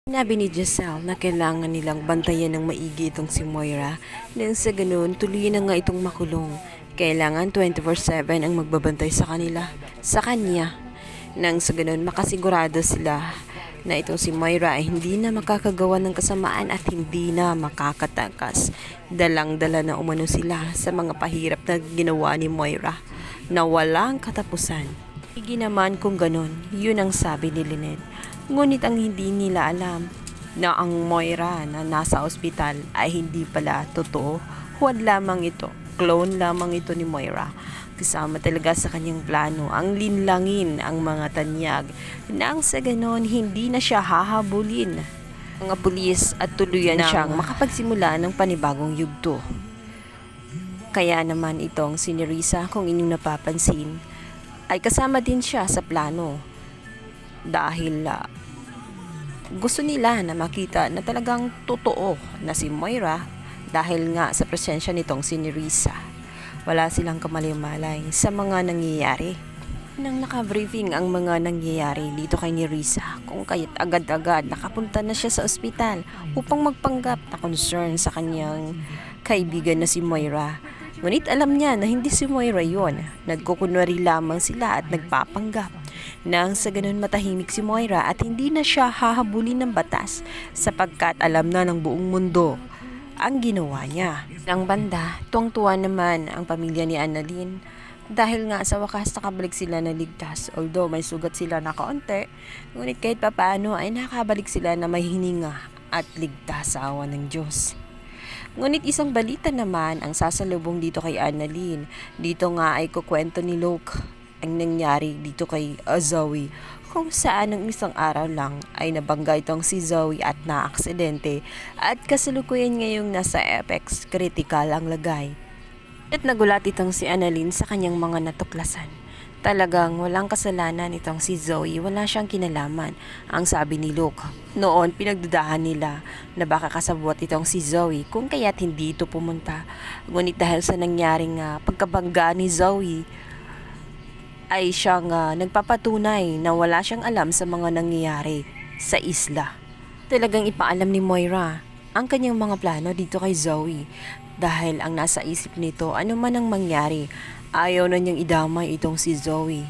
Sinabi ni Giselle na kailangan nilang bantayan ng maigi itong si Moira nang sa ganun tuloy na nga itong makulong. Kailangan 24/7 ang magbabantay sa kanya. Nang sa ganun makasigurado sila na itong si Moira ay hindi na makakagawa ng kasamaan at hindi na makakatakas. Dalang-dala na umano sila sa mga pahirap na ginawa ni Moira na walang katapusan. Hindi naman kung ganun, yun ang sabi ni Lynette. Ngunit ang hindi nila alam na ang Moira na nasa ospital ay hindi pala totoo. Huwad lamang ito. Clone lamang ito ni Moira. Kasama talaga sa kanyang plano ang linlangin ang mga tanyag nang sa ganon hindi na siya hahabulin mga pulis at tuluyan siyang makapagsimula ng panibagong yugto. Kaya naman itong si Nerissa, kung inyong napapansin, ay kasama din siya sa plano dahil gusto nila na makita na talagang totoo na si Moira dahil nga sa presensya nitong si Nerissa. Wala silang kamali-malay sa mga nangyayari. Nang naka-briefing ang mga nangyayari dito kay Nerissa, kung kaya't agad-agad nakapunta na siya sa ospital upang magpanggap na concern sa kanyang kaibigan na si Moira. Ngunit alam niya na hindi si Moira yon. Nagkukunwari lamang sila at nagpapanggap. Nang sa ganun matahimik si Moira at hindi na siya hahabulin ng batas sapagkat alam na ng buong mundo ang ginawa niya. Nang banda, tuwang-tuwa naman ang pamilya ni Annalyn dahil nga sa wakas nakabalik sila na ligtas. Although may sugat sila na kaunti, ngunit kahit papaano ay nakabalik sila na may hininga at ligtas sa awa ng Diyos. Ngunit isang balita naman ang sasalubong dito kay Annalyn. Dito nga ay kukwento ni Luke ang nangyari dito kay Zoe, kung saan ng isang araw lang ay nabangga itong si Zoe at naaksidente at kasalukuyan ngayong nasa apex critical ang lagay. At nagulat itong si Annalyn sa kanyang mga natuklasan. Talagang walang kasalanan itong si Zoe, wala siyang kinalaman, ang sabi ni Luke. Noon pinagdudahan nila na baka kasabwat itong si Zoe kung kaya't hindi ito pumunta. Ngunit dahil sa nangyaring pagkabangga ni Zoe, ay siyang nagpapatunay na wala siyang alam sa mga nangyayari sa isla. Talagang ipaalam ni Moira ang kanyang mga plano dito kay Zoe dahil ang nasa isip nito ano man ang mangyari, ayaw na niyang idamay itong si Zoe.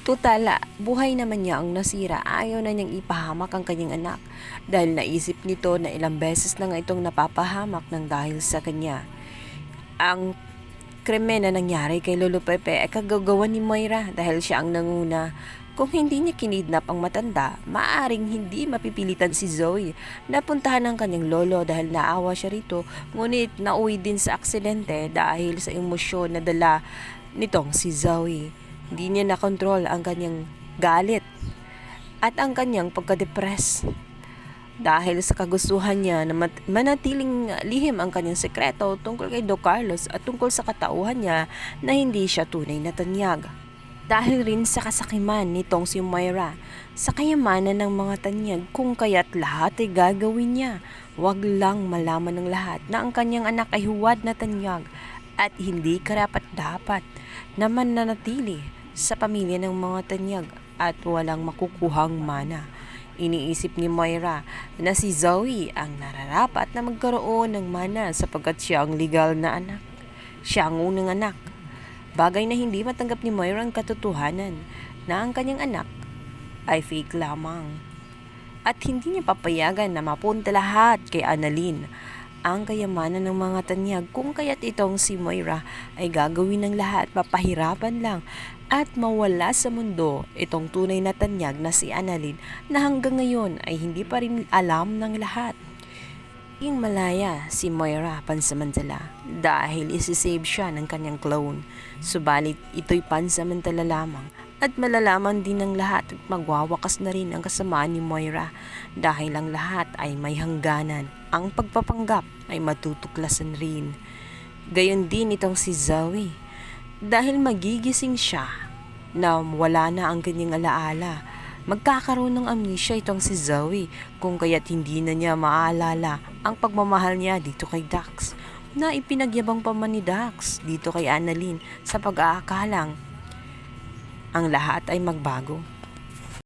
Tutala, buhay naman niya ang nasira, ayaw na niyang ipahamak ang kanyang anak dahil naisip nito na ilang beses na nga itong napapahamak ng dahil sa kanya. Ang krimen na nangyari kay Lolo Pepe ay kagagawa ni Moira dahil siya ang nanguna. Kung hindi niya kinidnap ang matanda, maaaring hindi mapipilitan si Zoe na puntahan ang kanyang lolo dahil naawa siya rito, ngunit nauwi din sa aksidente dahil sa emosyon na dala nitong si Zoe. Hindi niya nakontrol ang kanyang galit at ang kanyang pagka-depress dahil sa kagustuhan niya na manatiling lihim ang kanyang sekreto tungkol kay Don Carlos at tungkol sa katauhan niya na hindi siya tunay na tanyag. Dahil rin sa kasakiman nitong si Moira, sa kayamanan ng mga tanyag kung kaya't lahat ay gagawin niya. Huwag lang malaman ng lahat na ang kanyang anak ay huwad na tanyag at hindi karapat-dapat na mananatili sa pamilya ng mga tanyag at walang makukuhang mana. Iniisip ni Moira na si Zoe ang nararapat na magkaroon ng mana sapagkat siya ang legal na anak. Siya ang unang anak. Bagay na hindi matanggap ni Moira ang katotohanan na ang kanyang anak ay fake lamang. At hindi niya papayagan na mapunta lahat kay Annalyn ang kayamanan ng mga tanyag kung kaya't itong si Moira ay gagawin ng lahat, papahirapan lang at mawala sa mundo itong tunay na tanyag na si Annalyn na hanggang ngayon ay hindi pa rin alam ng lahat. Yung malaya si Moira pansamantala dahil isisave siya ng kanyang clone. Subalit ito'y pansamantala lamang at malalaman din ng lahat at magwawakas na rin ang kasamaan ni Moira dahil ang lahat ay may hangganan. Ang pagpapanggap ay matutuklasan rin. Gayon din itong si Zoe dahil magigising siya na wala na ang kanyang alaala. Magkakaroon ng amnesia itong si Zoe kung kaya't hindi na niya maaalala ang pagmamahal niya dito kay Dax na ipinagyabang pa man ni Dax dito kay Annalyn sa pag-aakalang ang lahat ay magbago.